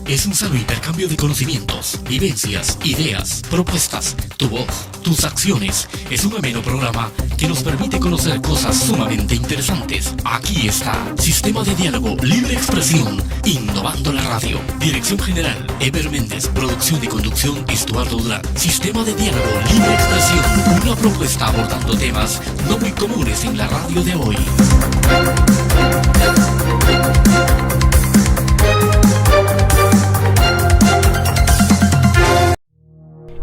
es un sano intercambio de conocimientos, vivencias, ideas, propuestas. Tu voz, tus acciones. Es un ameno programa que nos permite conocer cosas sumamente interesantes. Aquí está, Sistema de Diálogo, Libre Expresión, innovando la radio. Dirección General, Eber Méndez. Producción y conducción, Estuardo Durán. Sistema de Diálogo, Libre Expresión, una propuesta abordando temas no muy comunes en la radio de hoy.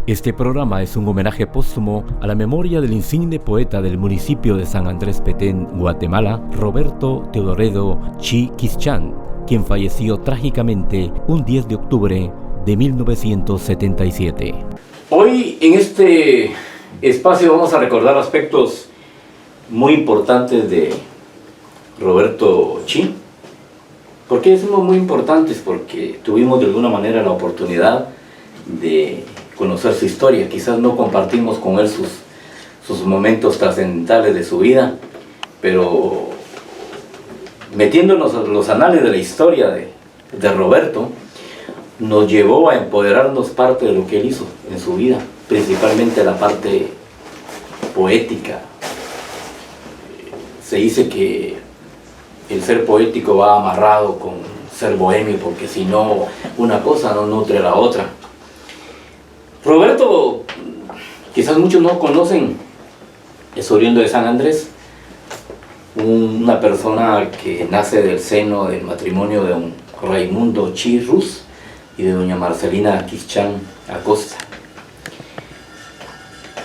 Este programa es un homenaje póstumo a la memoria del insigne poeta del municipio de San Andrés Petén, Guatemala, Roberto Teodoredo Chi Quischán, quien falleció trágicamente un 10 de octubre de 1977. Hoy en este espacio vamos a recordar aspectos muy importantes de Roberto Chi. ¿Por qué decimos muy importantes? Porque tuvimos de alguna manera la oportunidad de conocer su historia. Quizás no compartimos con él sus momentos trascendentales de su vida, pero metiéndonos en los anales de la historia de Roberto, nos llevó a empoderarnos parte de lo que él hizo en su vida, principalmente la parte poética. Se dice que el ser poético va amarrado con ser bohemio, porque si no, una cosa no nutre a la otra. Roberto, quizás muchos no conocen, es oriundo de San Andrés, una persona que nace del seno del matrimonio de don Raimundo Chi Ruz y de doña Marcelina Quischán Acosta.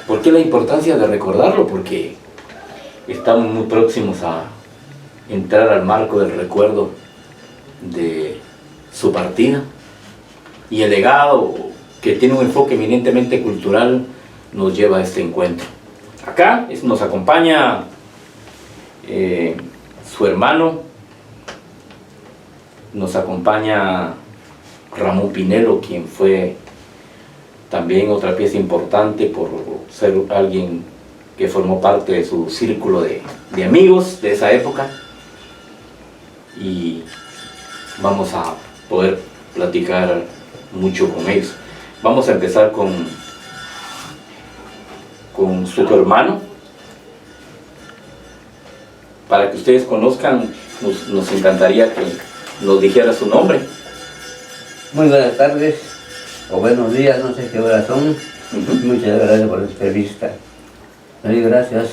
¿Por qué la importancia de recordarlo? Porque estamos muy próximos a entrar al marco del recuerdo de su partida, y el legado que tiene un enfoque eminentemente cultural nos lleva a este encuentro. Acá nos acompaña su hermano, nos acompaña Ramón Pinelo, quien fue también otra pieza importante por ser alguien que formó parte de su círculo de amigos de esa época, y vamos a poder platicar mucho con ellos. Vamos a empezar con su hermano. Para que ustedes conozcan, nos encantaría que nos dijera su nombre. Muy buenas tardes, o buenos días, no sé qué horas son. Muchas gracias por la entrevista. Le doy gracias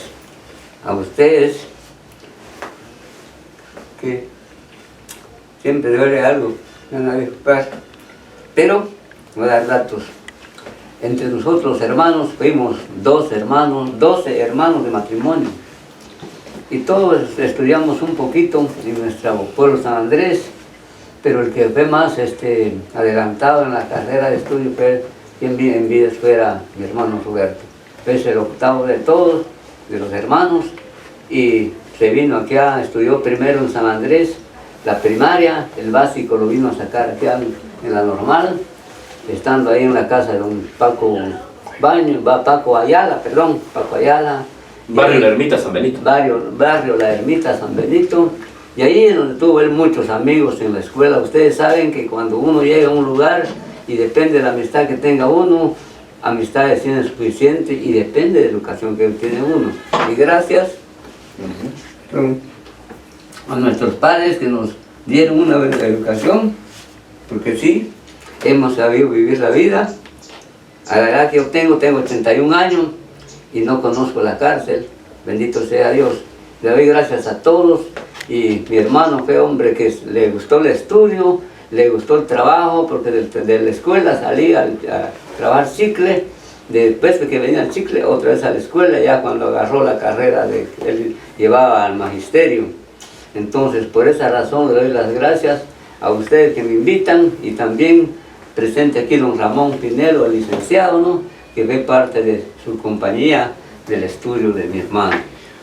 a ustedes, que siempre duele algo, no nadie pasa. Pero voy a dar datos. Entre nosotros hermanos fuimos 12 hermanos de matrimonio, y todos estudiamos un poquito en nuestro pueblo San Andrés, pero el que fue más adelantado en la carrera de estudio fue, quien en vida fuera mi hermano Roberto. Fue el octavo de todos, de los hermanos, y se vino aquí, estudió primero en San Andrés la primaria, el básico lo vino a sacar aquí en la normal, estando ahí en la casa de don Paco Ayala. Barrio La Ermita San Benito. Barrio La Ermita San Benito. Y ahí es donde tuvo él muchos amigos en la escuela. Ustedes saben que cuando uno llega a un lugar, y depende de la amistad que tenga uno, amistades tiene suficiente, y depende de la educación que tiene uno. Y gracias a nuestros padres que nos dieron una buena educación, porque sí, hemos sabido vivir la vida. A la edad que yo tengo 81 años y no conozco la cárcel, bendito sea Dios. Le doy gracias a todos, y mi hermano fue hombre que le gustó el estudio, le gustó el trabajo, porque de la escuela salía a trabajar chicle, después de que venía el chicle otra vez a la escuela, ya cuando agarró la carrera él llevaba al magisterio. Entonces por esa razón le doy las gracias a ustedes que me invitan, y también presente aquí don Ramón Pinelo, el licenciado, ¿no?, que fue parte de su compañía del estudio de mi hermano.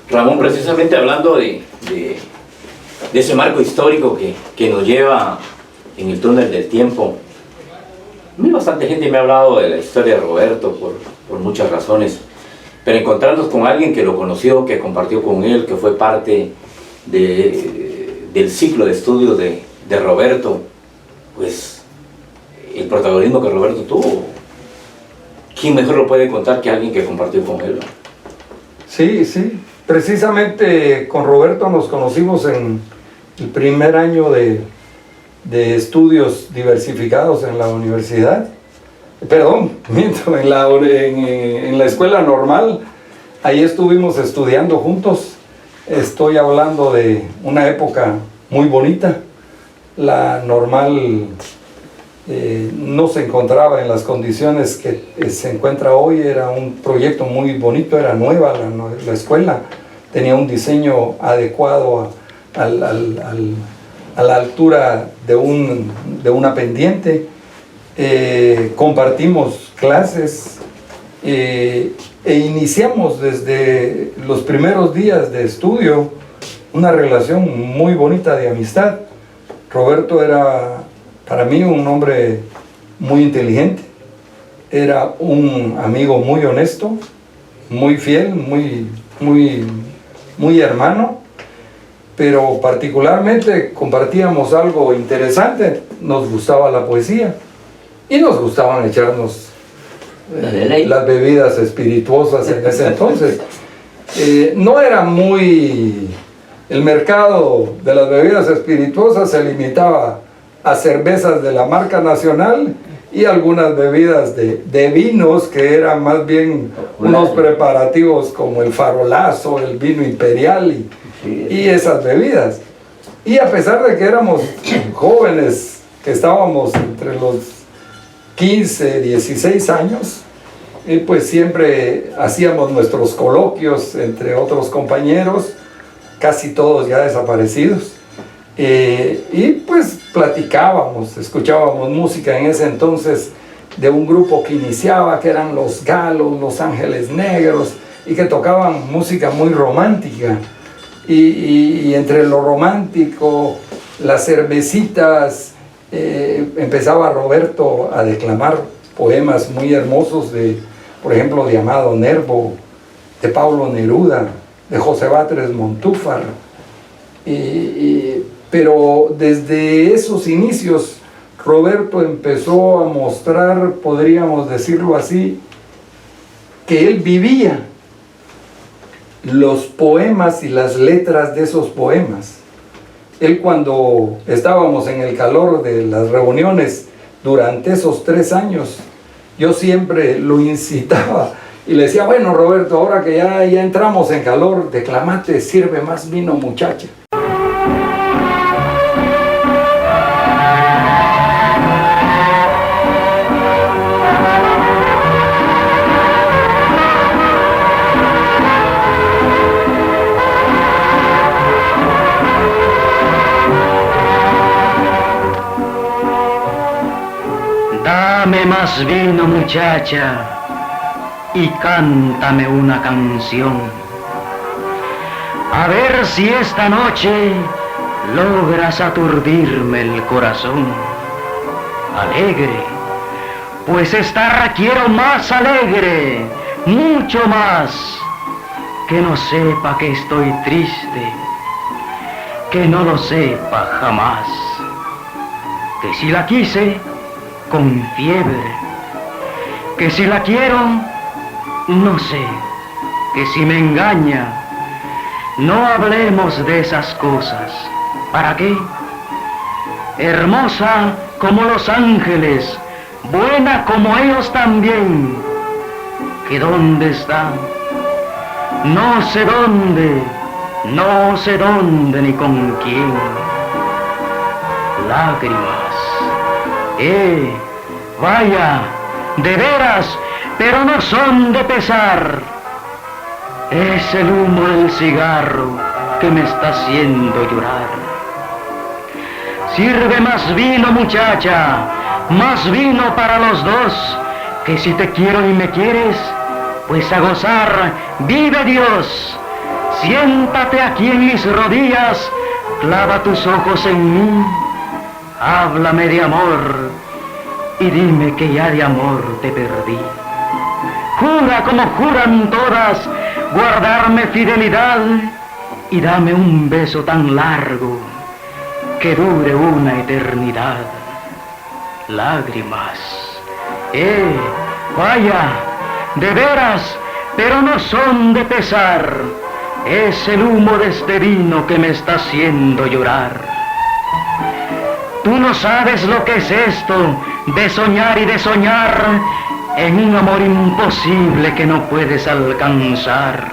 Ramón, precisamente hablando de ese marco histórico que nos lleva en el túnel del tiempo, bastante gente me ha hablado de la historia de Roberto por muchas razones, pero encontrarnos con alguien que lo conoció, que compartió con él, que fue parte del ciclo de estudios de Roberto, pues el protagonismo que Roberto tuvo, ¿quién mejor lo puede contar que alguien que compartió con él? Sí, sí. Precisamente con Roberto nos conocimos en el primer año de estudios diversificados en la universidad. Perdón, miento, en la escuela normal. Ahí estuvimos estudiando juntos. Estoy hablando de una época muy bonita. La normal no se encontraba en las condiciones que se encuentra hoy. Era un proyecto muy bonito, era nueva la escuela. Tenía un diseño adecuado a la altura de una pendiente. Compartimos clases e iniciamos desde los primeros días de estudio una relación muy bonita de amistad. Roberto era para mí un hombre muy inteligente, era un amigo muy honesto, muy fiel, muy hermano, pero particularmente compartíamos algo interesante. Nos gustaba la poesía y nos gustaban echarnos las bebidas espirituosas en ese entonces. No era muy... El mercado de las bebidas espirituosas se limitaba a cervezas de la marca nacional y algunas bebidas de vinos que eran más bien unos preparativos como el farolazo, el vino imperial y esas bebidas. Y a pesar de que éramos jóvenes, que estábamos entre los 15, 16 años, pues siempre hacíamos nuestros coloquios entre otros compañeros, casi todos ya desaparecidos, y pues platicábamos, escuchábamos música en ese entonces de un grupo que iniciaba, que eran Los Galos, Los Ángeles Negros, y que tocaban música muy romántica, y entre lo romántico, las cervecitas, empezaba Roberto a declamar poemas muy hermosos por ejemplo, de Amado Nervo, de Pablo Neruda, de José Batres Montúfar, pero desde esos inicios Roberto empezó a mostrar, podríamos decirlo así, que él vivía los poemas y las letras de esos poemas. Él, cuando estábamos en el calor de las reuniones durante esos 3 años, yo siempre lo incitaba y le decía: bueno, Roberto, ahora que ya entramos en calor, declamate, sirve más vino, muchacha. Dame más vino, muchacha, y cántame una canción. A ver si esta noche logras aturdirme el corazón. Alegre, pues estar quiero más alegre, mucho más, que no sepa que estoy triste, que no lo sepa jamás, que si la quise con fiebre, que si la quiero, no sé, que si me engaña, no hablemos de esas cosas. ¿Para qué? Hermosa como los ángeles, buena como ellos también, que dónde está, no sé dónde, no sé dónde ni con quién. Lágrimas, vaya, de veras, pero no son de pesar. Es el humo del cigarro que me está haciendo llorar. Sirve más vino, muchacha, más vino para los dos, que si te quiero y me quieres, pues a gozar vive Dios. Siéntate aquí en mis rodillas, clava tus ojos en mí, háblame de amor y dime que ya de amor te perdí. Jura como juran todas guardarme fidelidad y dame un beso tan largo que dure una eternidad. lágrimas. Vaya, de veras, pero no son de pesar. Es el humo de este vino que me está haciendo llorar. Tú no sabes lo que es esto de soñar y de soñar en un amor imposible que no puedes alcanzar.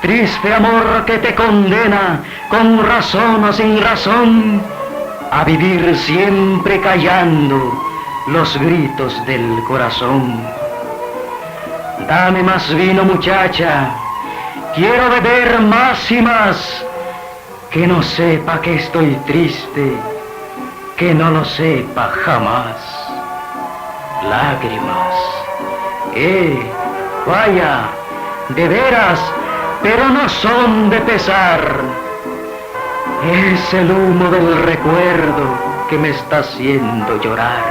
Triste amor que te condena, con razón o sin razón, a vivir siempre callando los gritos del corazón. Dame más vino, muchacha, quiero beber más y más, que no sepa que estoy triste, que no lo sepa jamás. Lágrimas, vaya, de veras, pero no son de pesar. Es el humo del recuerdo que me está haciendo llorar.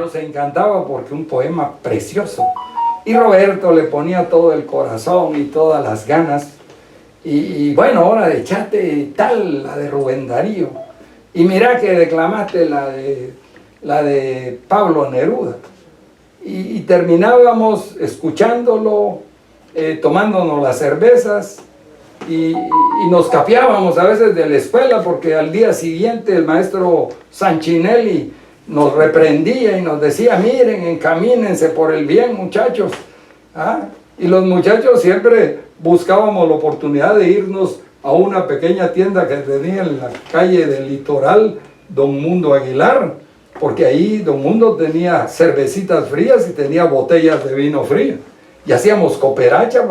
Nos encantaba porque un poema precioso. Y Roberto le ponía todo el corazón y todas las ganas. Y bueno, ahora echate tal, la de Rubén Darío. Y mira que declamaste la de Pablo Neruda. Y terminábamos escuchándolo, tomándonos las cervezas y nos capeábamos a veces de la escuela porque al día siguiente el maestro Sanchinelli nos reprendía y nos decía: miren, encamínense por el bien, muchachos. Y los muchachos siempre buscábamos la oportunidad de irnos a una pequeña tienda que tenía en la calle del Litoral, Don Mundo Aguilar, porque ahí Don Mundo tenía cervecitas frías y tenía botellas de vino frío. Y hacíamos cooperacha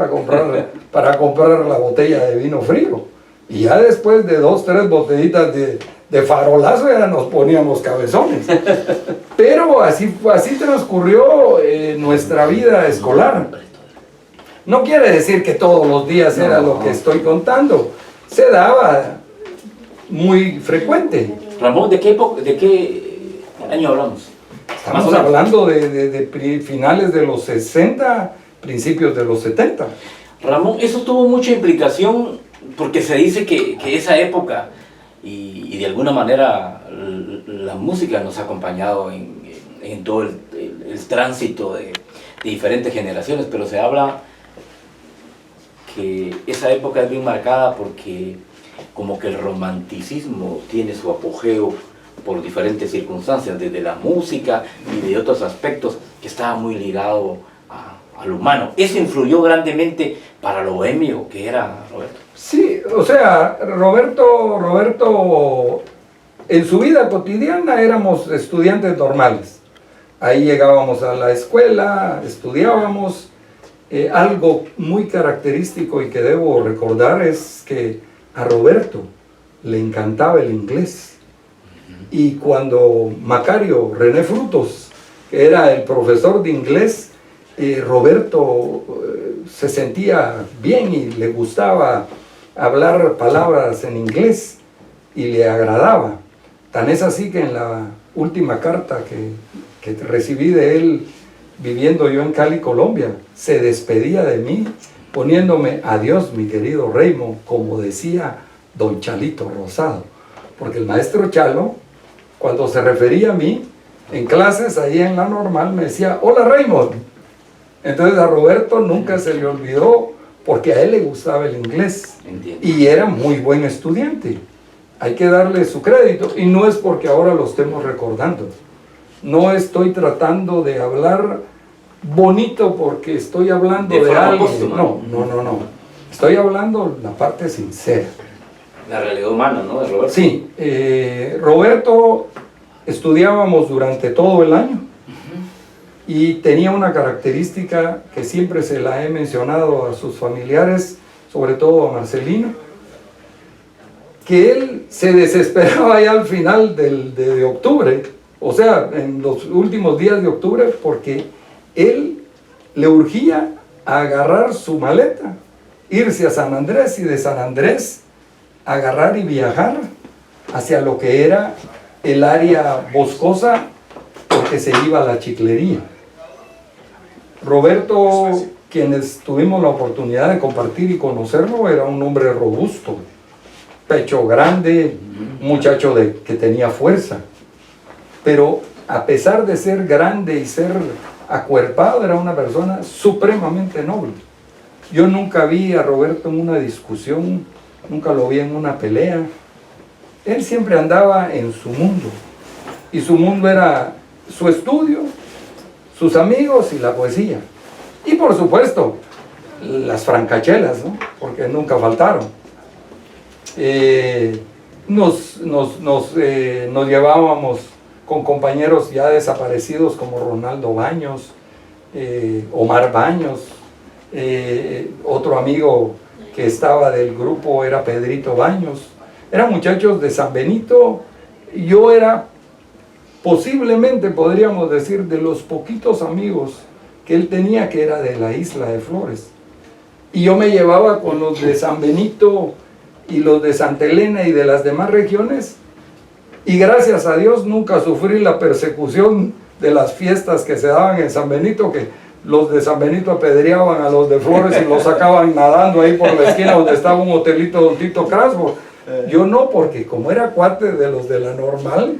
para comprar la botella de vino frío. Y ya después de 2, 3 botellitas de farolazo ya nos poníamos cabezones. Pero así transcurrió nuestra vida escolar. No quiere decir que todos los días era lo que estoy contando. Se daba muy frecuente. Ramón, ¿de qué año hablamos? Estamos hablando de finales de los 60, principios de los 70. Ramón, eso tuvo mucha implicación porque se dice que esa época y de alguna manera la música nos ha acompañado en todo el tránsito de diferentes generaciones, pero se habla que esa época es bien marcada porque como que el romanticismo tiene su apogeo por diferentes circunstancias, desde la música y de otros aspectos, que estaba muy ligado a lo humano. Eso influyó grandemente para lo bohemio que era Roberto. Sí, o sea, Roberto en su vida cotidiana éramos estudiantes normales. Ahí llegábamos a la escuela, estudiábamos. Algo muy característico y que debo recordar es que a Roberto le encantaba el inglés. Y cuando Macario René Frutos, que era el profesor de inglés, Roberto se sentía bien y le gustaba hablar palabras en inglés y le agradaba. Tan es así que en la última carta que recibí de él, viviendo yo en Cali, Colombia, se despedía de mí poniéndome: adiós, mi querido Raymond, como decía don Chalito Rosado. Porque el maestro Chalo, cuando se refería a mí, en clases, ahí en la normal, me decía: hola, Raymond. Entonces a Roberto nunca se le olvidó, porque a él le gustaba el inglés. Entiendo. Y era muy buen estudiante. Hay que darle su crédito, y no es porque ahora lo estemos recordando. No estoy tratando de hablar bonito porque estoy hablando de algo. No. Estoy hablando la parte sincera. La realidad humana, ¿no? De Roberto. Sí, Roberto estudiábamos durante todo el año y tenía una característica que siempre se la he mencionado a sus familiares, sobre todo a Marcelino, que él se desesperaba ya al final de octubre, o sea, en los últimos días de octubre, porque él le urgía a agarrar su maleta, irse a San Andrés, y de San Andrés agarrar y viajar hacia lo que era el área boscosa, porque se iba a la Chiclería. Roberto, quienes tuvimos la oportunidad de compartir y conocerlo, era un hombre robusto, pecho grande, un muchacho que tenía fuerza, pero a pesar de ser grande y ser acuerpado, era una persona supremamente noble. Yo nunca vi a Roberto en una discusión, nunca lo vi en una pelea. Él siempre andaba en su mundo, y su mundo era su estudio, sus amigos y la poesía. Y por supuesto, las francachelas, ¿no? Porque nunca faltaron. Nos llevábamos con compañeros ya desaparecidos como Ronaldo Baños, Omar Baños, otro amigo que estaba del grupo era Pedrito Baños. Eran muchachos de San Benito. Yo era, posiblemente podríamos decir, de los poquitos amigos que él tenía, que era de la Isla de Flores. Y yo me llevaba con los de San Benito y los de Santa Elena y de las demás regiones, y gracias a Dios nunca sufrí la persecución de las fiestas que se daban en San Benito, que los de San Benito apedreaban a los de Flores y los sacaban nadando ahí por la esquina donde estaba un hotelito Don Tito Crasbo. Yo no, porque como era cuate de los de la Normal,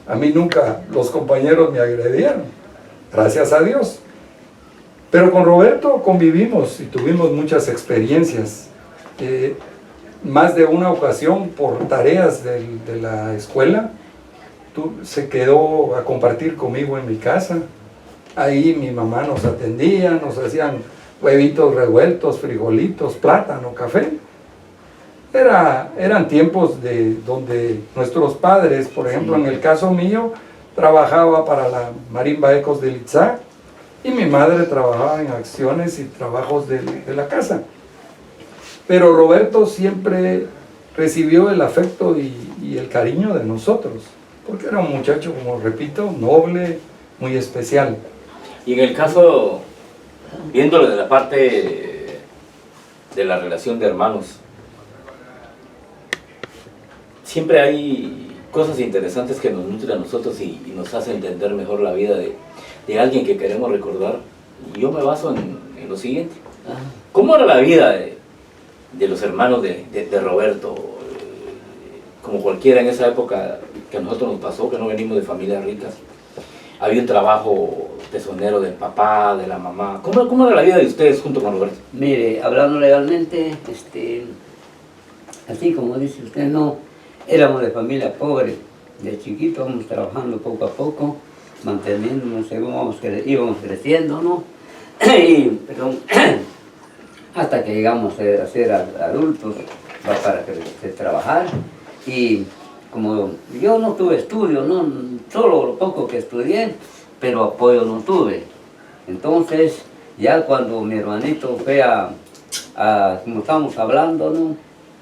a mí nunca los compañeros me agredieron, gracias a Dios. Pero con Roberto convivimos y tuvimos muchas experiencias. Más de una ocasión, por tareas de la escuela, se quedó a compartir conmigo en mi casa. Ahí mi mamá nos atendía, nos hacían huevitos revueltos, frijolitos, plátano, café. Eran tiempos donde nuestros padres, por ejemplo, en el caso mío, trabajaba para la Marimba Ecos de Litzá, y mi madre trabajaba en acciones y trabajos de la casa. Pero Roberto siempre recibió el afecto y el cariño de nosotros, porque era un muchacho, como repito, noble, muy especial. Y en el caso, viéndolo de la parte de la relación de hermanos, siempre hay cosas interesantes que nos nutren a nosotros y nos hacen entender mejor la vida de alguien que queremos recordar. Y yo me baso en lo siguiente. ¿Cómo era la vida de los hermanos de Roberto? Como cualquiera en esa época que a nosotros nos pasó, que no venimos de familias ricas. Había un trabajo tesonero del papá, de la mamá. ¿Cómo era la vida de ustedes junto con Roberto? Mire, hablando legalmente, así como dice usted, no, éramos de familia pobre. De chiquito vamos trabajando poco a poco, manteniéndonos según íbamos creciendo, ¿no? Hasta que llegamos a ser adultos para trabajar. Y como yo no tuve estudio, ¿no? Solo lo poco que estudié, pero apoyo no tuve. Entonces, ya cuando mi hermanito fue como estamos hablando, ¿no?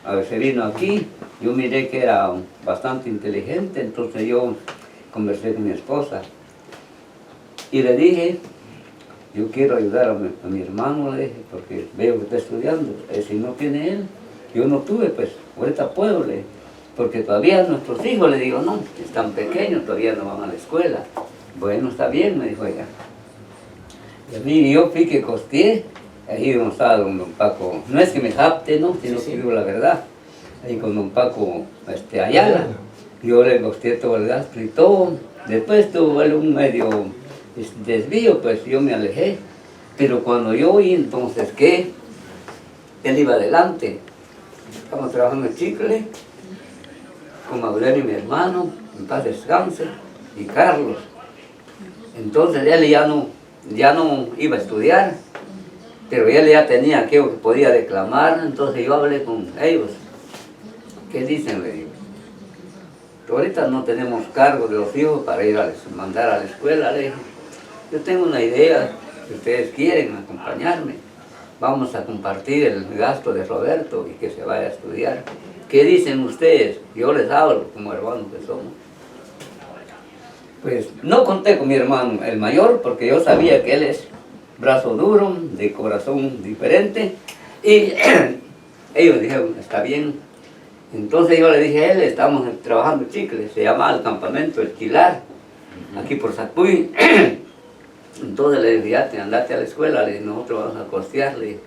A ver, se vino aquí, yo miré que era bastante inteligente, entonces yo conversé con mi esposa y le dije, yo quiero ayudar a mi hermano, le dije, porque veo que está estudiando. Si no tiene él, yo no tuve, pues ahorita puedo, le dije, porque todavía nuestros hijos, le digo, no, están pequeños, todavía no van a la escuela. Bueno, está bien, me dijo ella. Y a mí yo fui que costeé, ahí donde estaba don Paco, no es que me japte, ¿no? Sino que digo la verdad, ahí con don Paco Ayala, yo le costeé todo el gasto y todo. Después tuvo él un medio desvío, pues yo me alejé, pero cuando yo oí entonces que él iba adelante, estamos trabajando en Chicle, con Aurelio, mi hermano, en paz descanse, y Carlos. Entonces él ya no iba a estudiar, pero él ya tenía aquello que podía declamar, entonces yo hablé con ellos. ¿Qué dicen? Le digo, ahorita no tenemos cargo de los hijos para ir mandar a la escuela, le dije. Yo tengo una idea, si ustedes quieren acompañarme, vamos a compartir el gasto de Roberto y que se vaya a estudiar. ¿Qué dicen ustedes? Yo les hablo como hermanos que somos. Pues no conté con mi hermano, el mayor, porque yo sabía que él es brazo duro, de corazón diferente, y ellos dijeron, está bien. Entonces yo le dije a él, estamos trabajando en Chicle, se llama el campamento El Quilar, aquí por Sacuy. Entonces le dije, ya, andate a la escuela, le dije, nosotros vamos a costear, le dije,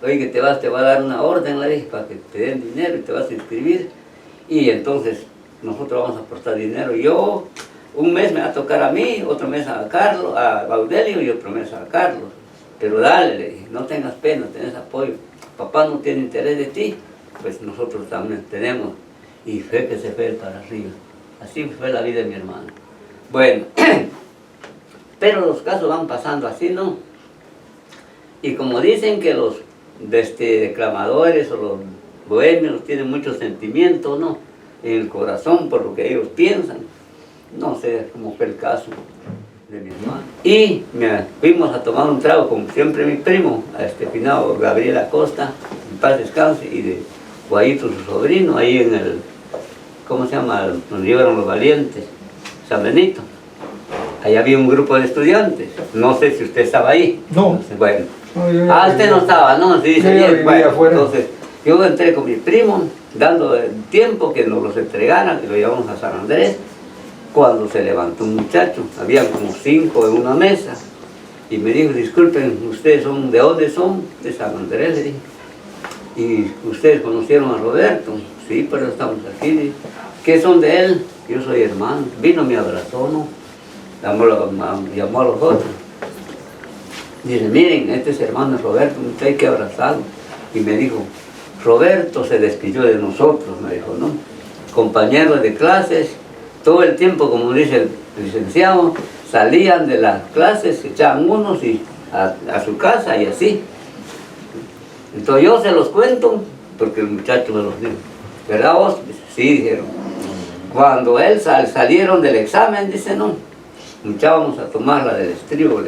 oye, que te va a dar una orden, le dije, para que te den dinero y te vas a inscribir. Y entonces nosotros vamos a aportar dinero. Yo, un mes me va a tocar a mí, otro mes a Carlos, a Baudelio y otro mes a Carlos. Pero dale, le dije, no tengas pena, tenés apoyo. Papá no tiene interés de ti, pues nosotros también tenemos. Y fue que se fue para arriba. Así fue la vida de mi hermano. Bueno, pero los casos van pasando así, ¿no? Y como dicen que los declamadores o los bohemios tienen muchos sentimientos, ¿no? En el corazón por lo que ellos piensan. No sé cómo fue el caso de mi hermano. Y fuimos a tomar un trago con siempre mi primo, a finado Gabriel Acosta, en paz descanse, y de Guayito, su sobrino, ahí en el, ¿cómo se llama? Donde llevaron los valientes, San Benito. Ahí había un grupo de estudiantes. No sé si usted estaba ahí. No. Bueno. No, usted no estaba, ¿no? Sí, dice bien. Bueno, entonces, yo entré con mi primo, dando el tiempo que nos los entregaran, y lo llevamos a San Andrés, cuando se levantó un muchacho. Había como 5 en una mesa. Y me dijo, disculpen, ¿ustedes son de dónde son? De San Andrés, le dije. ¿Y ustedes conocieron a Roberto? Sí, pero estamos aquí. Le dije, ¿qué son de él? Yo soy hermano. Vino, me abrazó, ¿no? Llamó a los otros. Dice, miren, este es hermano Roberto, hay que abrazarlo. Y me dijo, Roberto se despidió de nosotros, me dijo, ¿no? Compañeros de clases, todo el tiempo, como dice el licenciado, salían de las clases, se echaban unos y a su casa y así. Entonces yo se los cuento, porque el muchacho me los dijo. ¿Verdad vos? Sí, dijeron. Cuando él salieron del examen, dice, no, muchachos, vamos a tomar la del estribo,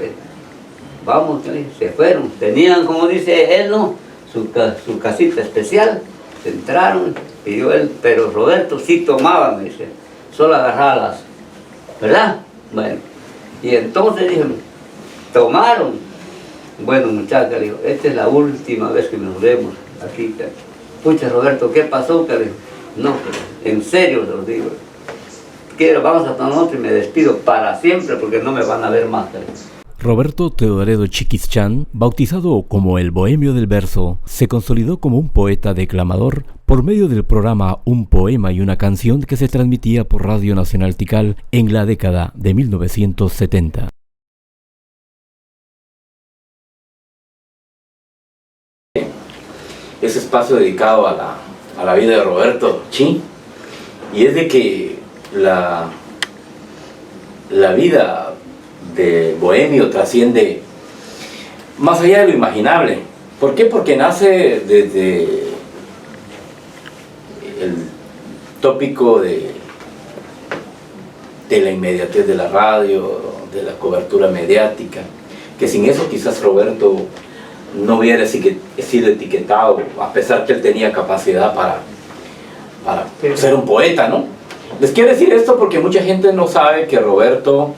vamos, se fueron. Tenían, como dice él, ¿no? Su casita especial. Se entraron, pidió él, pero Roberto sí tomaba, me dice. Solo agarraba las, ¿verdad? Bueno, y entonces dije, tomaron. Bueno, muchacha, le dijo, esta es la última vez que nos vemos aquí. Pucha, Roberto, ¿qué pasó? Le dijo, no, en serio se los digo. Vamos a tomar otro y me despido para siempre porque no me van a ver más. Roberto Teodoredo Chiquischán, bautizado como el Bohemio del Verso, se consolidó como un poeta declamador por medio del programa Un Poema y una Canción que se transmitía por Radio Nacional Tikal en la década de 1970. Ese espacio dedicado a la vida de Roberto Chi, y es de que la vida de Bohemio trasciende más allá de lo imaginable. ¿Por qué? Porque nace desde el tópico de la inmediatez de la radio, de la cobertura mediática, que sin eso quizás Roberto no hubiera sido etiquetado, a pesar que él tenía capacidad para ser un poeta, ¿no? Les quiero decir esto porque mucha gente no sabe que Roberto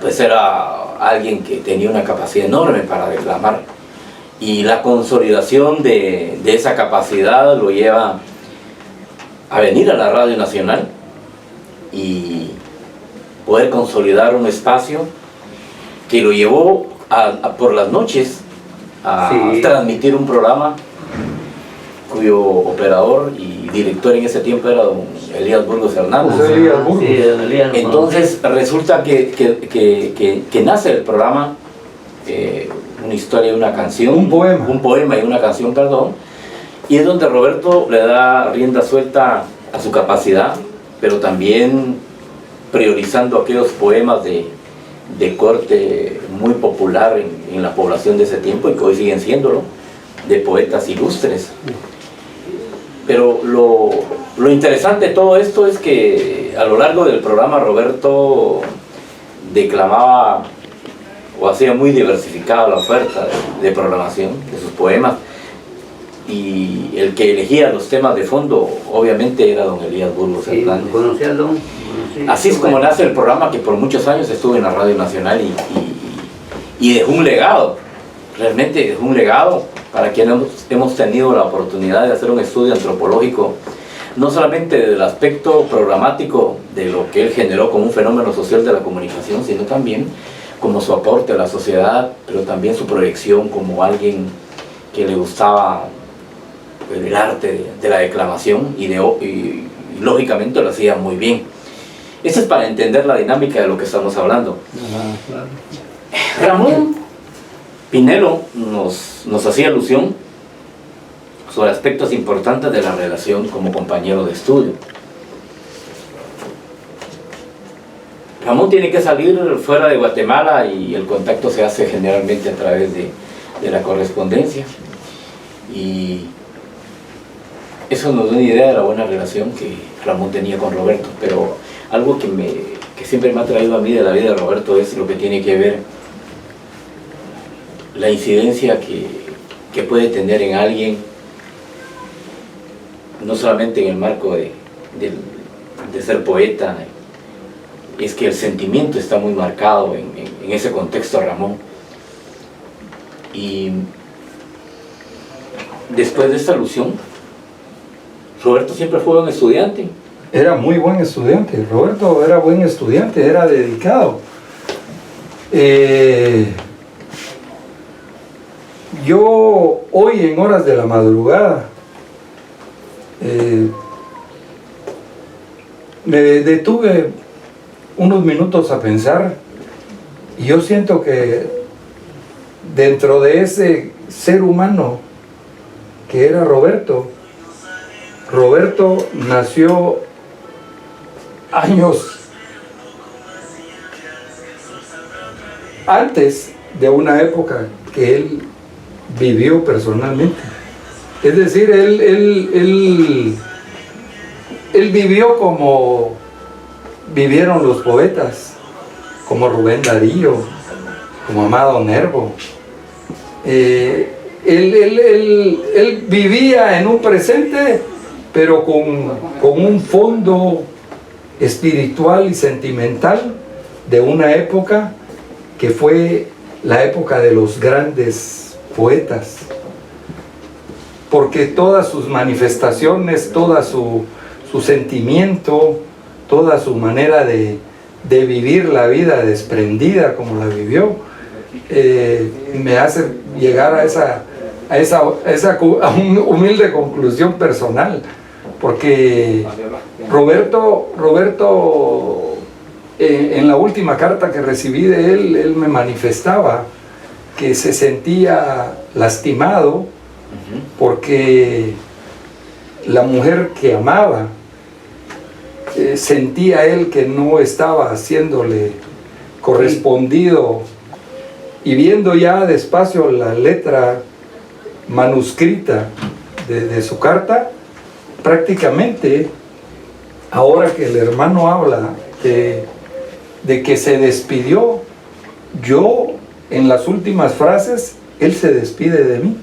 pues era alguien que tenía una capacidad enorme para declamar, y la consolidación de esa capacidad lo lleva a venir a la Radio Nacional y poder consolidar un espacio que lo llevó por las noches a transmitir un programa cuyo operador y director en ese tiempo era don Elías Burgos Hernández. Entonces resulta que nace el programa Una historia y una canción, un poema y una canción, perdón, y es donde Roberto le da rienda suelta a su capacidad, pero también priorizando aquellos poemas de corte muy popular en la población de ese tiempo y que hoy siguen siéndolo, de poetas ilustres. Pero lo interesante de todo esto es que a lo largo del programa Roberto declamaba o hacía muy diversificada la oferta de programación de sus poemas, y el que elegía los temas de fondo obviamente era don Elías Burgos Hernández. Así es como nace el programa, que por muchos años estuvo en la Radio Nacional y dejó un legado, realmente dejó un legado para quienes hemos tenido la oportunidad de hacer un estudio antropológico, no solamente del aspecto programático de lo que él generó como un fenómeno social de la comunicación, sino también como su aporte a la sociedad, pero también su proyección como alguien que le gustaba el arte de la declamación y lógicamente lo hacía muy bien. Eso es para entender la dinámica de lo que estamos hablando. Ramón Pinelo nos hacía alusión sobre aspectos importantes de la relación como compañero de estudio. Ramón tiene que salir fuera de Guatemala y el contacto se hace generalmente a través de la correspondencia, y eso nos da una idea de la buena relación que Ramón tenía con Roberto. Pero algo que siempre me ha traído a mí de la vida de Roberto es lo que tiene que ver la incidencia que puede tener en alguien, no solamente en el marco de ser poeta. Es que el sentimiento está muy marcado en ese contexto, Ramón. Y después de esta alusión, Roberto siempre fue un estudiante. Era muy buen estudiante, Roberto era buen estudiante, era dedicado. Yo hoy en horas de la madrugada me detuve unos minutos a pensar, y yo siento que dentro de ese ser humano que era Roberto nació años antes de una época que él vivió personalmente. Es decir, él vivió como vivieron los poetas, como Rubén Darío, como Amado Nervo. Él vivía en un presente, pero con un fondo espiritual y sentimental de una época que fue la época de los grandes poetas, porque todas sus manifestaciones, todo su sentimiento, toda su manera de vivir la vida desprendida como la vivió, me hace llegar a una humilde conclusión personal, porque Roberto en la última carta que recibí de él me manifestaba que se sentía lastimado porque la mujer que amaba, sentía él que no estaba haciéndole correspondido, y viendo ya despacio la letra manuscrita de su carta, prácticamente ahora que el hermano habla de que se despidió, yo en las últimas frases, él se despide de mí.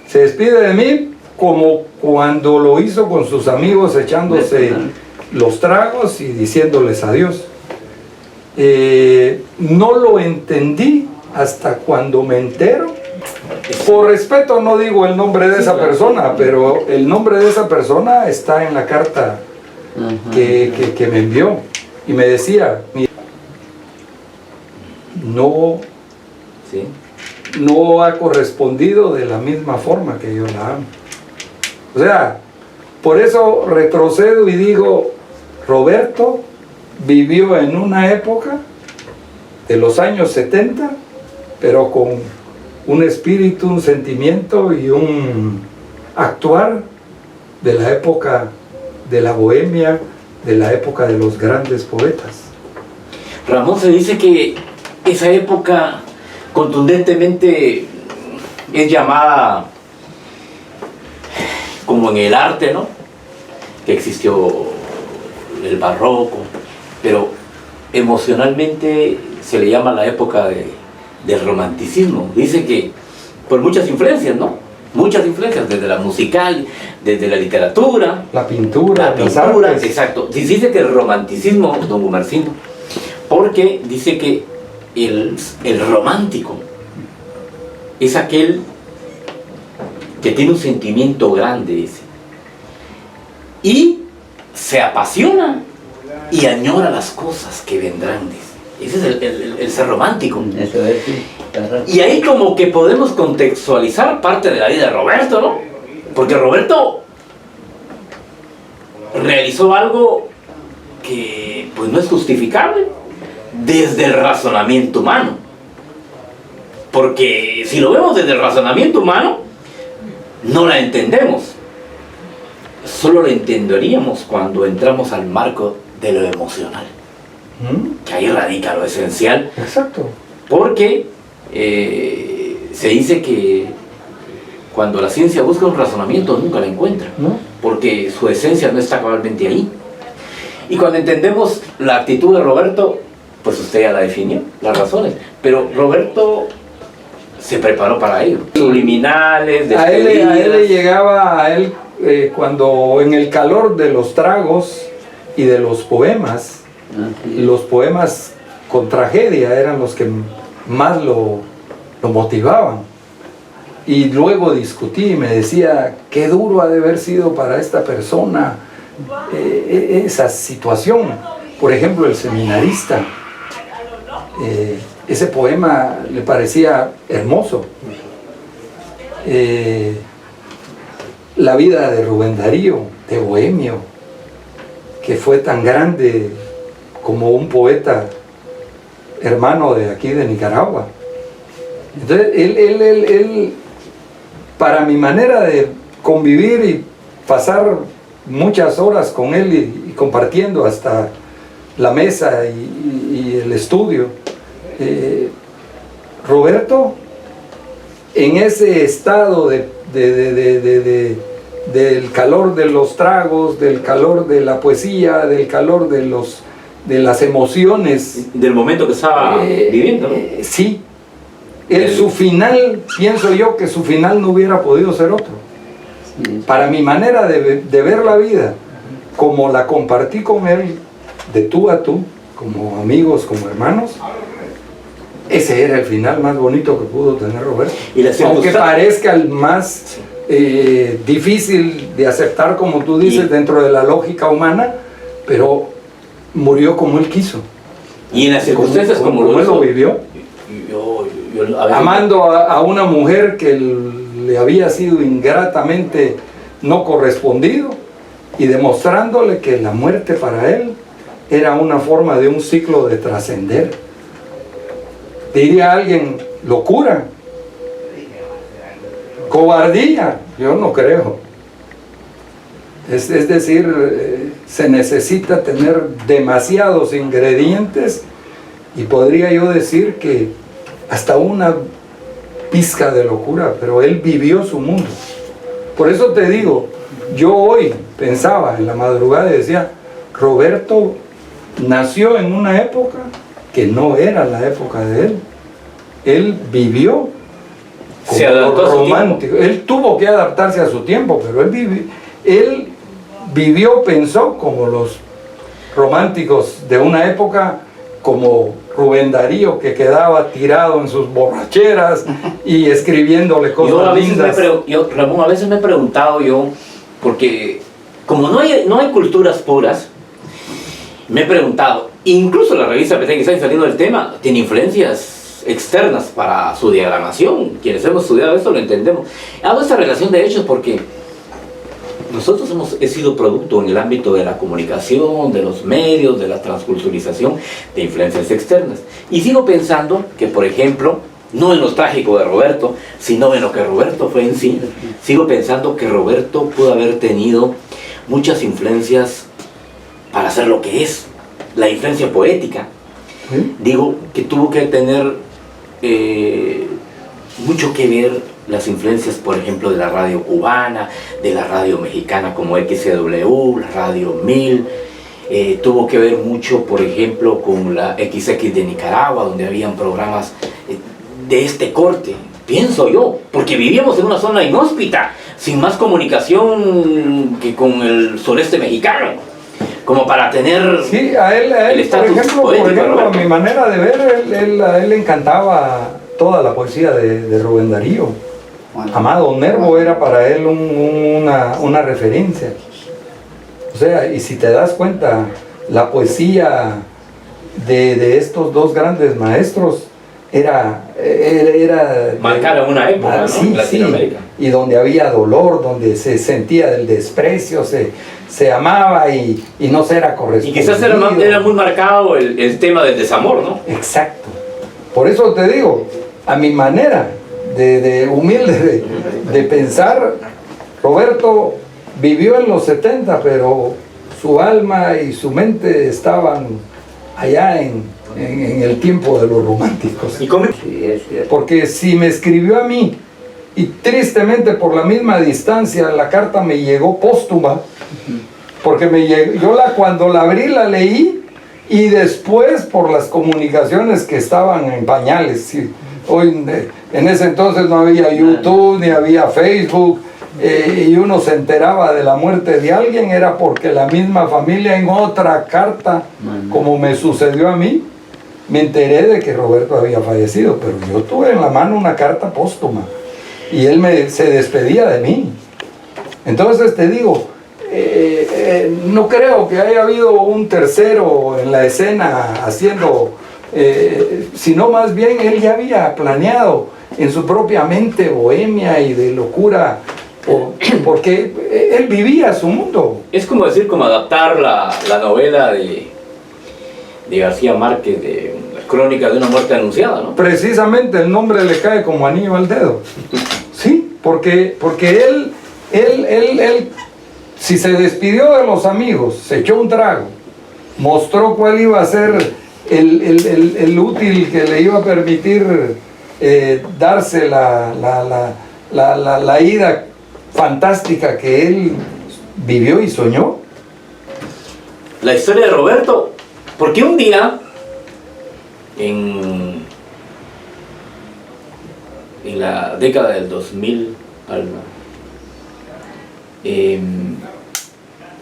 Se despide de mí como cuando lo hizo con sus amigos, echándose los tragos y diciéndoles adiós. No lo entendí hasta cuando me entero. Por respeto no digo el nombre de esa persona, pero el nombre de esa persona está en la carta que me envió, y me decía, no ha correspondido de la misma forma que yo la amo. O sea, por eso retrocedo y digo, Roberto vivió en una época de los años 70, pero con un espíritu, un sentimiento y un actuar de la época de la bohemia, de la época de los grandes poetas. Ramón, se dice que esa época contundentemente es llamada, como en el arte, ¿no?, que existió el barroco, pero emocionalmente se le llama la época del romanticismo. Dice que por muchas influencias, ¿no? Muchas influencias, desde la musical, desde la literatura, la pintura, exacto. Dice que el romanticismo, don Gumersindo, porque dice que el romántico es aquel que tiene un sentimiento grande, dice, y se apasiona y añora las cosas que vendrán, dice. Ese es el ser romántico. Eso es, sí. Y ahí como que podemos contextualizar parte de la vida de Roberto, ¿no? Porque Roberto realizó algo que pues no es justificable desde el razonamiento humano. Porque si lo vemos desde el razonamiento humano, no la entendemos. Solo la entenderíamos cuando entramos al marco de lo emocional. Que ahí radica lo esencial. Exacto. Porque se dice que cuando la ciencia busca un razonamiento nunca la encuentra, ¿no? Porque su esencia no está cabalmente ahí. Y cuando entendemos la actitud de Roberto, pues usted ya la definió, las razones. Pero Roberto se preparó para ello. Subliminales, A él despedidas. le llegaba cuando en el calor de los tragos y de los poemas, los poemas con tragedia eran los que más lo motivaban. Y luego discutí y me decía, qué duro ha de haber sido para esta persona esa situación. Por ejemplo, el seminarista, ese poema le parecía hermoso. La vida de Rubén Darío, de Bohemio, que fue tan grande como un poeta hermano de aquí de Nicaragua. Entonces, él, para mi manera de convivir y pasar muchas horas con él y compartiendo hasta la mesa y el estudio, Roberto, en ese estado del calor de los tragos, del calor de la poesía, del calor de las emociones, Del momento que estaba viviendo, ¿no? sí. Su final, pienso yo que su final no hubiera podido ser otro. Para mi manera de ver la vida, como la compartí con él, de tú a tú, como amigos, como hermanos, ese era el final más bonito que pudo tener Roberto. Aunque parezca el más difícil de aceptar, como tú dices, dentro de la lógica humana, pero murió como él quiso. Y en las circunstancias como él lo vivió. Amando a una mujer que le había sido ingratamente no correspondido y demostrándole que la muerte para él era una forma de un ciclo de trascender. Diría alguien, locura, cobardía, yo no creo. Es decir, se necesita tener demasiados ingredientes y podría yo decir que hasta una pizca de locura, pero él vivió su mundo. Por eso te digo, yo hoy pensaba en la madrugada y decía, Roberto nació en una época que no era la época de él. Él vivió se adaptó romántico. Él tuvo que adaptarse a su tiempo, pero él vivió, pensó como los románticos de una época, como Rubén Darío, que quedaba tirado en sus borracheras y escribiéndole cosas lindas. Ramón, a veces me he preguntado yo, porque como no hay culturas puras, me he preguntado, incluso la revista PT que está saliendo del tema, tiene influencias externas para su diagramación. Quienes hemos estudiado esto lo entendemos. Hago esta relación de hechos porque nosotros he sido producto en el ámbito de la comunicación, de los medios, de la transculturización, de influencias externas. Y sigo pensando que, por ejemplo, no en lo trágico de Roberto, sino en lo que Roberto fue en sí, sigo pensando que Roberto pudo haber tenido muchas influencias para ser lo que es, la influencia poética. Digo que tuvo que tener mucho que ver las influencias, por ejemplo, de la radio cubana, de la radio mexicana como XCW, la radio 1000, tuvo que ver mucho, por ejemplo, con la XX de Nicaragua, donde habían programas de este corte, pienso yo, porque vivíamos en una zona inhóspita, sin más comunicación que con el sureste mexicano, como para tener sí, a él el estatus por ejemplo, a mi manera de ver, a él le encantaba toda la poesía de Rubén Darío. Amado Nervo era para él una referencia. O sea, y si te das cuenta, la poesía de estos dos grandes maestros era marcaron una época, ¿no? Sí, Latinoamérica. Sí, y donde había dolor, donde se sentía del desprecio, se amaba y no se era correspondido. Y quizás era muy marcado el tema del desamor, ¿no? Exacto. Por eso te digo, a mi manera de humilde de pensar, Roberto vivió en los 70, pero su alma y su mente estaban allá en el tiempo de los románticos. ¿Y cómo? Sí, es cierto. Porque si me escribió a mí, y tristemente por la misma distancia la carta me llegó póstuma, porque cuando la abrí la leí, y después por las comunicaciones que estaban en pañales. Sí. Hoy, en ese entonces no había YouTube, ni había Facebook, y uno se enteraba de la muerte de alguien, era porque la misma familia en otra carta, como me sucedió a mí, me enteré de que Roberto había fallecido, pero yo tuve en la mano una carta póstuma, y él se despedía de mí. Entonces te digo, no creo que haya habido un tercero en la escena haciendo, sino más bien él ya había planeado en su propia mente bohemia y de locura, porque él vivía su mundo. Es como decir, como adaptar la novela de García Márquez, de las crónicas de una muerte anunciada, ¿no? Precisamente el nombre le cae como anillo al dedo. Sí, porque él si se despidió de los amigos, se echó un trago, mostró cuál iba a ser el útil que le iba a permitir darse la ida fantástica que él vivió y soñó. La historia de Roberto, porque un día en la década del 2000,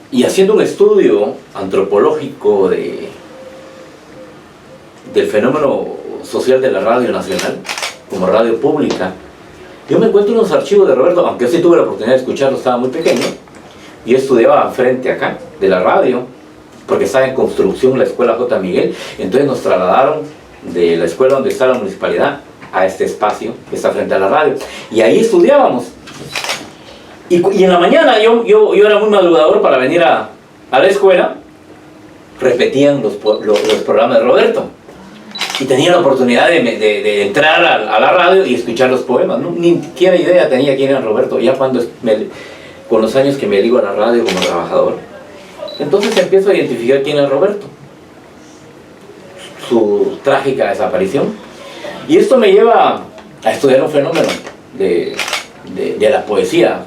y haciendo un estudio antropológico del fenómeno social de la radio nacional como radio pública, yo me encuentro unos archivos de Roberto, aunque yo sí tuve la oportunidad de escucharlo, estaba muy pequeño. Yo estudiaba frente acá de la radio, porque estaba en construcción la escuela J. Miguel. Entonces nos trasladaron de la escuela donde está la municipalidad a este espacio que está frente a la radio, y ahí estudiábamos. Y en la mañana yo era muy madrugador para venir a la escuela. Repetían los programas de Roberto, y tenía la oportunidad de entrar a la radio y escuchar los poemas. No, ni siquiera idea tenía quién era Roberto. Ya con los años que me ligo a la radio como trabajador, entonces empiezo a identificar quién es Roberto, su trágica desaparición. Y esto me lleva a estudiar un fenómeno de la poesía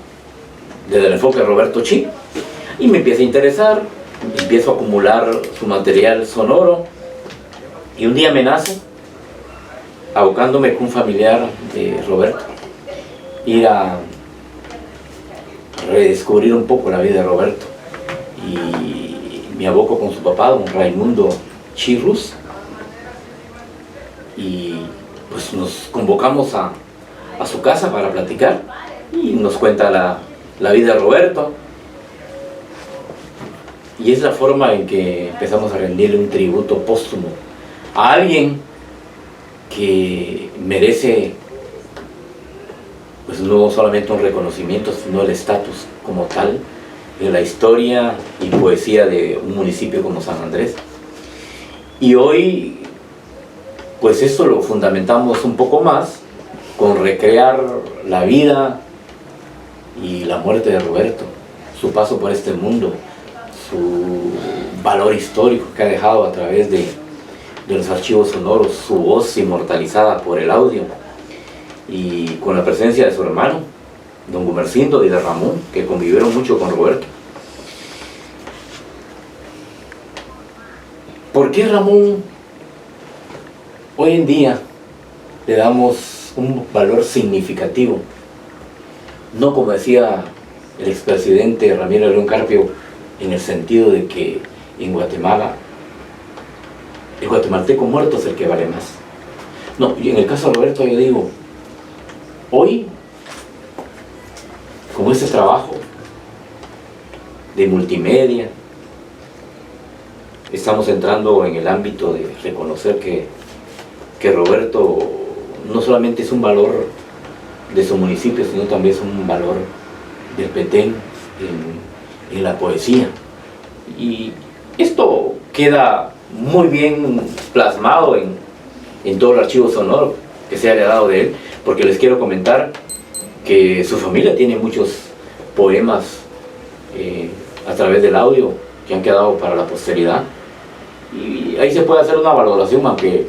desde el enfoque de Roberto Chi, y me empieza a interesar, empiezo a acumular su material sonoro, y un día me nace, abocándome con un familiar de Roberto, ir a redescubrir un poco la vida de Roberto, y me aboco con su papá, don Raimundo Chi Ruz, y pues nos convocamos a su casa para platicar, y nos cuenta la vida de Roberto, y es la forma en que empezamos a rendirle un tributo póstumo a alguien que merece, pues no solamente un reconocimiento, sino el estatus como tal en la historia y poesía de un municipio como San Andrés. Y hoy, pues esto lo fundamentamos un poco más con recrear la vida y la muerte de Roberto, su paso por este mundo, su valor histórico que ha dejado a través de los archivos sonoros, su voz inmortalizada por el audio, y con la presencia de su hermano, don Gumercindo y de Ramón, que convivieron mucho con Roberto. ¿Por qué Ramón hoy en día le damos un valor significativo? No, como decía el expresidente Ramiro León Carpio, en el sentido de que en Guatemala el guatemalteco muerto es el que vale más. No, y en el caso de Roberto yo digo, hoy, como este trabajo de multimedia, estamos entrando en el ámbito de reconocer que Roberto no solamente es un valor de su municipio, sino también es un valor del Petén en la poesía. Y esto queda muy bien plasmado en todo el archivo sonoro que se ha heredado de él, porque les quiero comentar que su familia tiene muchos poemas a través del audio que han quedado para la posteridad, y ahí se puede hacer una valoración, aunque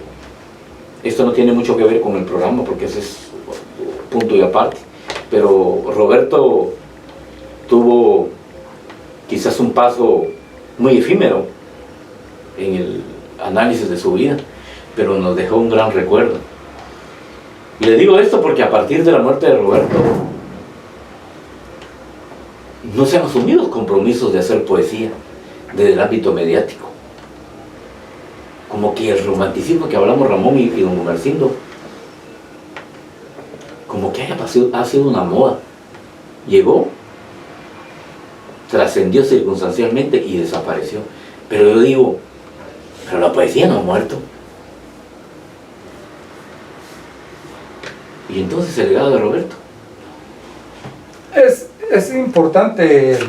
esto no tiene mucho que ver con el programa porque ese es punto y aparte. Pero Roberto tuvo quizás un paso muy efímero en el análisis de su vida, pero nos dejó un gran recuerdo. Y le digo esto porque a partir de la muerte de Roberto no se han asumido compromisos de hacer poesía desde el ámbito mediático. Como que el romanticismo que hablamos Ramón y don Gumersindo, como que ha sido una moda. Llegó, trascendió circunstancialmente y desapareció. Pero yo digo, pero la poesía no ha muerto. Y entonces el legado de Roberto. Es importante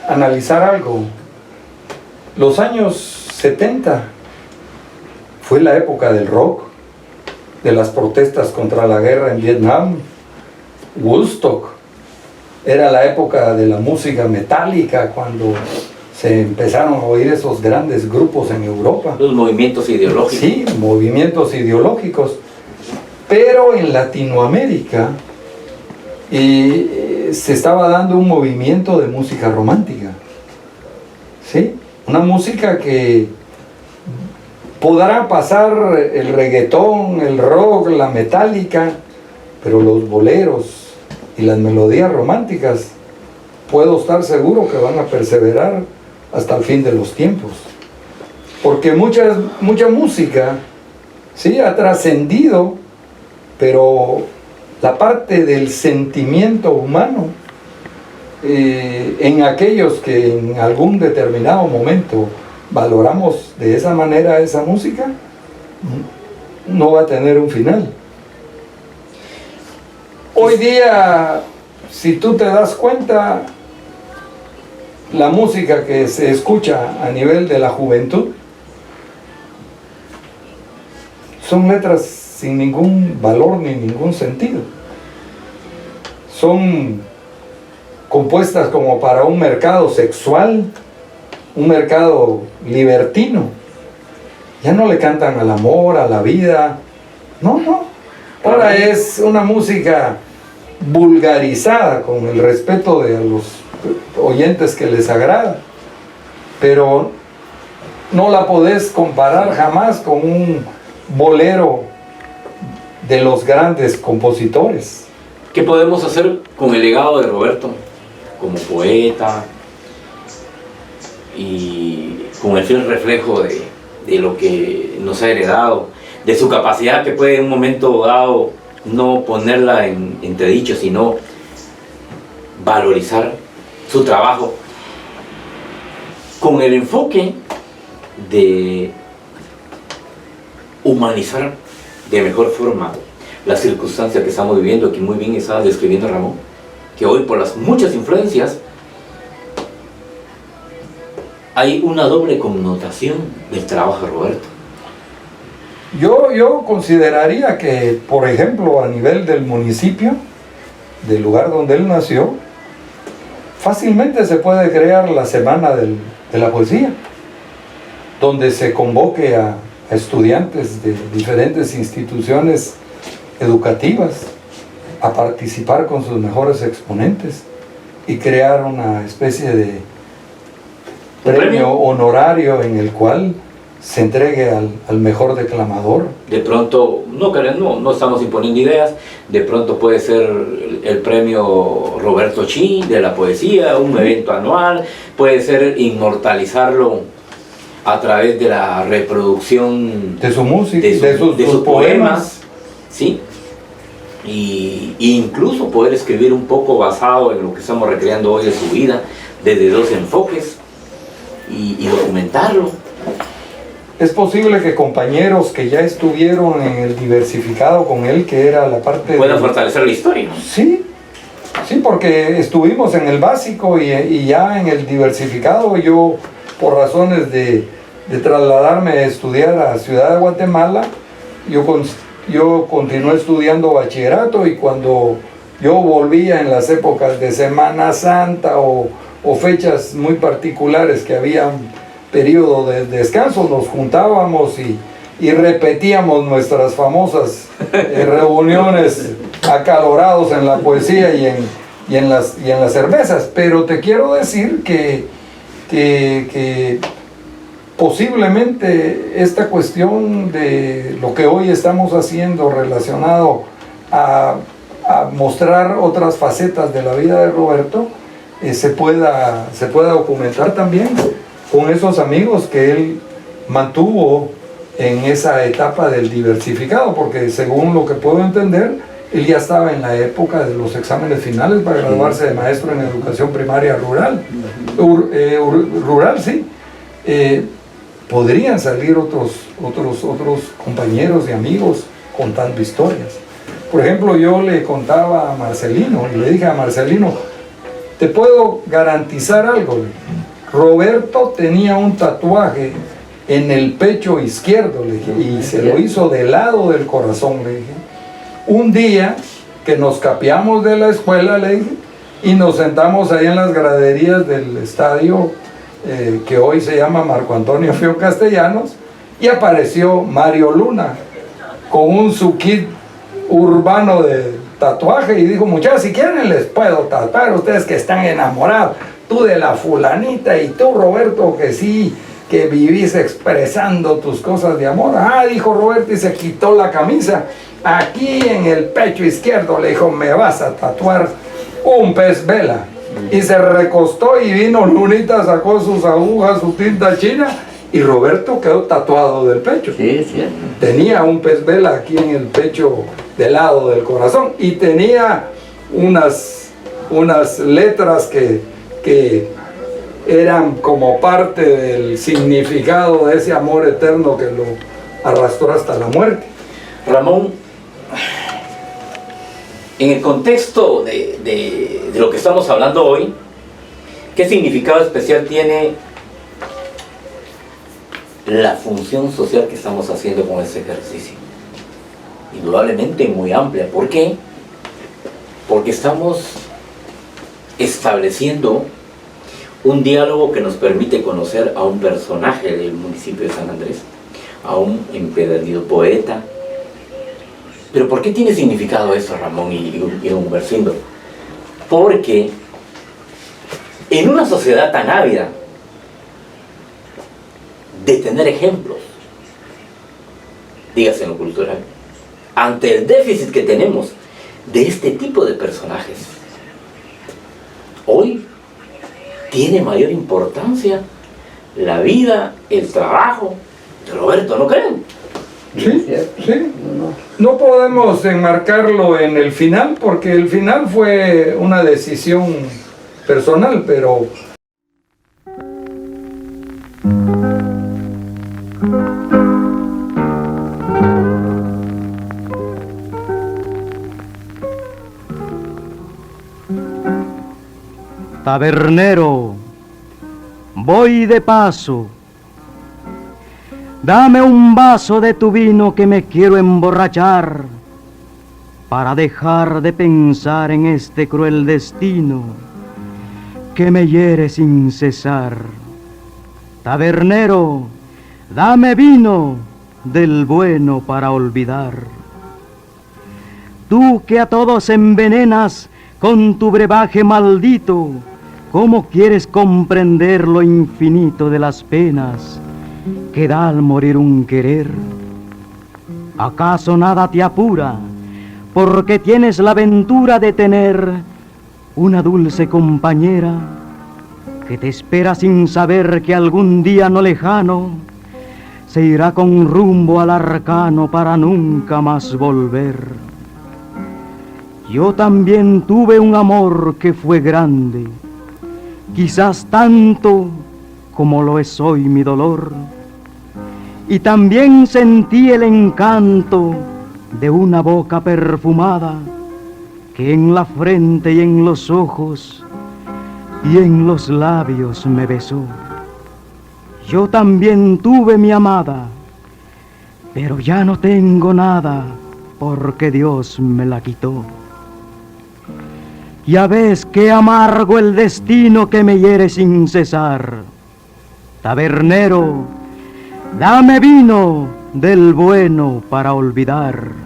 analizar algo. Los años 70 fue la época del rock, de las protestas contra la guerra en Vietnam. Woodstock era la época de la música metálica, cuando se empezaron a oír esos grandes grupos en Europa. Los movimientos ideológicos. Sí, movimientos ideológicos. Pero en Latinoamérica se estaba dando un movimiento de música romántica. ¿Sí? Una música que podrá pasar el reggaetón, el rock, la metálica, pero los boleros y las melodías románticas, puedo estar seguro que van a perseverar hasta el fin de los tiempos. Porque mucha música, sí, ha trascendido, pero la parte del sentimiento humano, en aquellos que en algún determinado momento valoramos de esa manera esa música, no va a tener un final. Hoy día, si tú te das cuenta, la música que se escucha a nivel de la juventud son letras sin ningún valor ni ningún sentido. Son compuestas como para un mercado sexual, un mercado libertino. Ya no le cantan al amor, a la vida. No. Ahora es una música vulgarizada, con el respeto de los oyentes que les agrada. Pero no la podés comparar jamás con un bolero de los grandes compositores. ¿Qué podemos hacer con el legado de Roberto como poeta y con el fiel reflejo de lo que nos ha heredado, de su capacidad que puede en un momento dado no ponerla en entredicho, sino valorizar su trabajo con el enfoque de humanizar de mejor forma la circunstancia que estamos viviendo, que muy bien estaba describiendo Ramón, que hoy por las muchas influencias hay una doble connotación del trabajo de Roberto. Yo consideraría que, por ejemplo, a nivel del municipio, del lugar donde él nació, fácilmente se puede crear la Semana de la Poesía, donde se convoque a estudiantes de diferentes instituciones educativas a participar con sus mejores exponentes y crear una especie de premio honorario en el cual se entregue al mejor declamador. De pronto, no estamos imponiendo ideas, de pronto puede ser el premio Roberto Chi de la poesía, un evento anual, puede ser inmortalizarlo a través de la reproducción de su música, de sus poemas, ¿sí? Y incluso poder escribir un poco basado en lo que estamos recreando hoy de su vida, desde dos enfoques, y documentarlo. Es posible que compañeros que ya estuvieron en el diversificado con él, que era la parte... Pueden fortalecer la historia. Sí, sí, porque estuvimos en el básico y ya en el diversificado yo, por razones de trasladarme a estudiar a Ciudad de Guatemala, yo continué estudiando bachillerato, y cuando yo volvía en las épocas de Semana Santa o fechas muy particulares que había periodo de descanso, nos juntábamos y repetíamos nuestras famosas reuniones acalorados en la poesía y en las cervezas. Pero te quiero decir que posiblemente esta cuestión de lo que hoy estamos haciendo relacionado a mostrar otras facetas de la vida de Roberto se pueda documentar también con esos amigos que él mantuvo en esa etapa del diversificado, porque según lo que puedo entender, él ya estaba en la época de los exámenes finales para graduarse de maestro en educación primaria rural. Rural, sí. Podrían salir otros compañeros y amigos contando historias. Por ejemplo, yo le contaba a Marcelino, y le dije a Marcelino, te puedo garantizar algo. Roberto tenía un tatuaje en el pecho izquierdo, le dije, y se lo hizo del lado del corazón, le dije. Un día que nos capeamos de la escuela, le dije, y nos sentamos ahí en las graderías del estadio que hoy se llama Marco Antonio Fío Castellanos, y apareció Mario Luna con un su kit urbano de tatuaje y dijo, muchachos, si quieren les puedo tatuar, ustedes que están enamorados, tú de la fulanita y tú, Roberto, que sí, que vivís expresando tus cosas de amor. Ah, dijo Roberto, y se quitó la camisa. Aquí en el pecho izquierdo le dijo, me vas a tatuar un pez vela. Y se recostó y vino Lunita, sacó sus agujas, su tinta china, y Roberto quedó tatuado del pecho. Sí, sí. Tenía un pez vela aquí en el pecho del lado del corazón, y tenía unas letras que eran como parte del significado de ese amor eterno que lo arrastró hasta la muerte. Ramón, en el contexto de lo que estamos hablando hoy, ¿qué significado especial tiene la función social que estamos haciendo con este ejercicio? Indudablemente muy amplia. ¿Por qué? Porque estamos estableciendo un diálogo que nos permite conocer a un personaje del municipio de San Andrés, a un empedernido poeta. ¿Pero por qué tiene significado eso, Ramón y don Gumersindo? Porque en una sociedad tan ávida de tener ejemplos, dígase en lo cultural, ante el déficit que tenemos de este tipo de personajes, hoy tiene mayor importancia la vida, el trabajo de Roberto, ¿no creen? Sí, sí. No podemos enmarcarlo en el final, porque el final fue una decisión personal, pero... Tabernero, voy de paso. Dame un vaso de tu vino que me quiero emborrachar para dejar de pensar en este cruel destino que me hiere sin cesar. Tabernero, dame vino del bueno para olvidar. Tú que a todos envenenas con tu brebaje maldito, ¿cómo quieres comprender lo infinito de las penas que da al morir un querer? ¿Acaso nada te apura, porque tienes la ventura de tener una dulce compañera que te espera sin saber que algún día no lejano se irá con rumbo al arcano para nunca más volver? Yo también tuve un amor que fue grande, quizás tanto como lo es hoy mi dolor, y también sentí el encanto de una boca perfumada que en la frente y en los ojos y en los labios me besó. Yo también tuve mi amada, pero ya no tengo nada porque Dios me la quitó. Ya ves qué amargo el destino que me hiere sin cesar. Tabernero, dame vino del bueno para olvidar.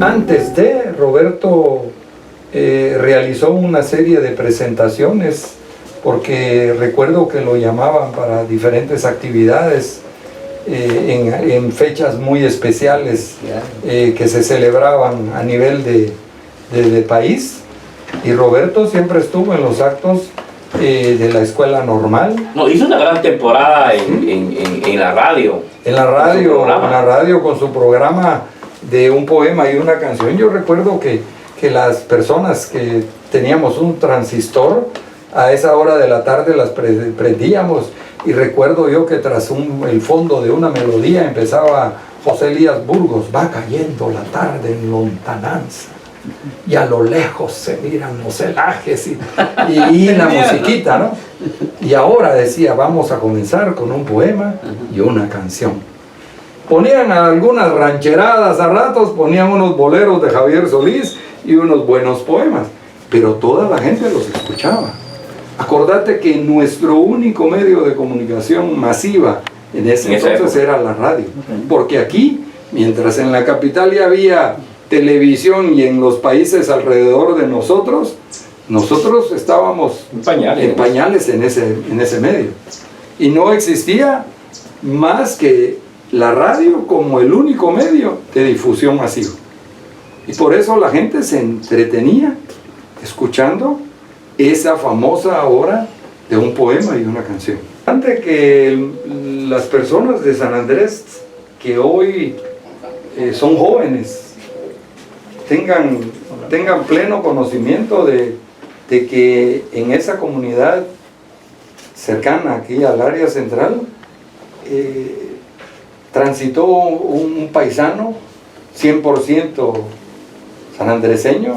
Antes de, Roberto realizó una serie de presentaciones, porque recuerdo que lo llamaban para diferentes actividades en fechas muy especiales que se celebraban a nivel de país, y Roberto siempre estuvo en los actos de la escuela normal. No, hizo una gran temporada en la radio. En la radio con su programa de un poema y una canción. Yo recuerdo que las personas que teníamos un transistor, a esa hora de la tarde las prendíamos, y recuerdo yo que tras el fondo de una melodía empezaba José Elías Burgos: va cayendo la tarde en lontananza y a lo lejos se miran los celajes y la musiquita, ¿no? Y ahora decía, vamos a comenzar con un poema y una canción. Ponían algunas rancheradas a ratos, ponían unos boleros de Javier Solís y unos buenos poemas, pero toda la gente los escuchaba. Acordate que nuestro único medio de comunicación masiva en ese entonces era la radio, porque aquí, mientras en la capital ya había televisión y en los países alrededor de nosotros estábamos en pañales en ese medio, y no existía más que la radio como el único medio de difusión masivo. Y por eso la gente se entretenía escuchando esa famosa hora de un poema y una canción. Antes que las personas de San Andrés que hoy son jóvenes tengan pleno conocimiento de que en esa comunidad cercana aquí al área central transitó un paisano 100% sanandreseño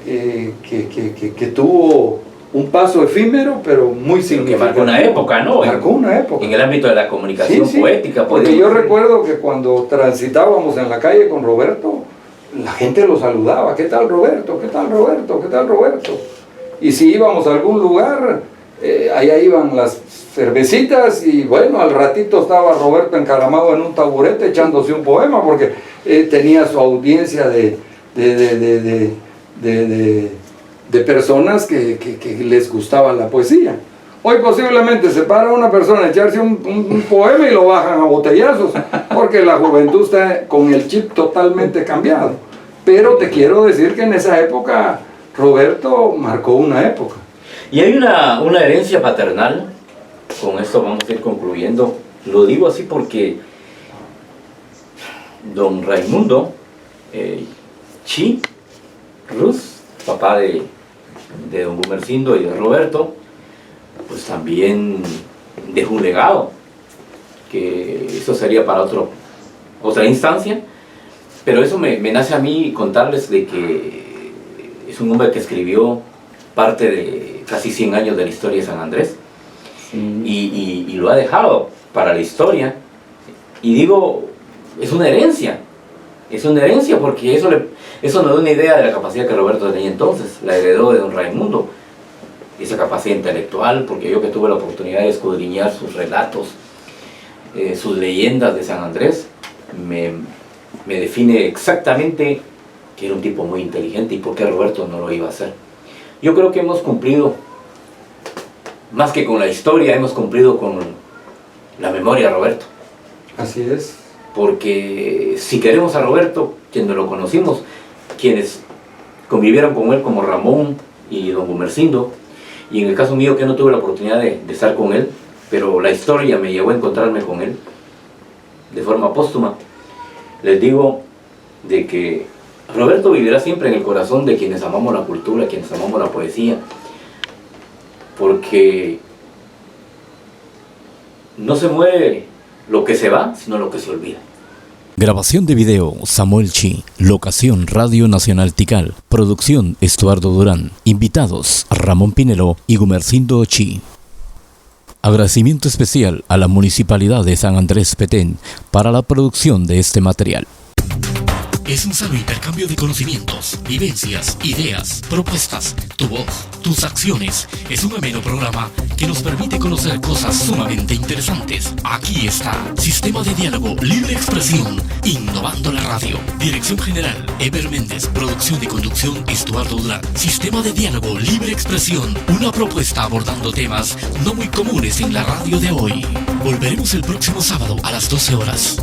que tuvo un paso efímero pero muy significativo. Que marcó una época, ¿no? Marcó una época. En el ámbito de la comunicación poética. Porque yo recuerdo que cuando transitábamos en la calle con Roberto, la gente lo saludaba: ¿qué tal Roberto? ¿Qué tal Roberto? ¿Qué tal Roberto? Y si íbamos a algún lugar, allá iban las cervecitas, y bueno, al ratito estaba Roberto encaramado en un taburete echándose un poema, porque tenía su audiencia de personas que les gustaba la poesía. Hoy posiblemente se para una persona a echarse un poema y lo bajan a botellazos, porque la juventud está con el chip totalmente cambiado. Pero te quiero decir que en esa época Roberto marcó una época. Y hay una herencia paternal. Con esto vamos a ir concluyendo. Lo digo así porque don Raimundo Chi Ruz, papá de don Gumercindo y de Roberto, pues también dejó un legado, que eso sería para otra instancia, pero eso me nace a mí contarles de que es un hombre que escribió parte de casi 100 años de la historia de San Andrés. Y lo ha dejado para la historia, y digo, es una herencia porque eso nos da una idea de la capacidad que Roberto tenía entonces. La heredó de don Raimundo, esa capacidad intelectual, porque yo que tuve la oportunidad de escudriñar sus relatos, sus leyendas de San Andrés, me define exactamente que era un tipo muy inteligente y por qué Roberto no lo iba a hacer. Yo creo que hemos cumplido, más que con la historia, hemos cumplido con la memoria de Roberto. Así es. Porque si queremos a Roberto, quienes lo conocimos, quienes convivieron con él como Ramón y don Gumersindo, y en el caso mío que no tuve la oportunidad de estar con él, pero la historia me llevó a encontrarme con él de forma póstuma, les digo de que Roberto vivirá siempre en el corazón de quienes amamos la cultura, quienes amamos la poesía, porque no se muere lo que se va, sino lo que se olvida. Grabación de video Samuel Chi. Locación Radio Nacional Tikal. Producción Estuardo Durán. Invitados Ramón Pinelo y Gumersindo Chi. Agradecimiento especial a la Municipalidad de San Andrés Petén para la producción de este material. Es un sano intercambio de conocimientos, vivencias, ideas, propuestas, tu voz, tus acciones. Es un ameno programa que nos permite conocer cosas sumamente interesantes. Aquí está, Sistema de Diálogo, Libre Expresión, innovando la radio. Dirección General, Eber Méndez. Producción y conducción, Estuardo Durán. Sistema de Diálogo, Libre Expresión, una propuesta abordando temas no muy comunes en la radio de hoy. Volveremos el próximo sábado a las 12 horas.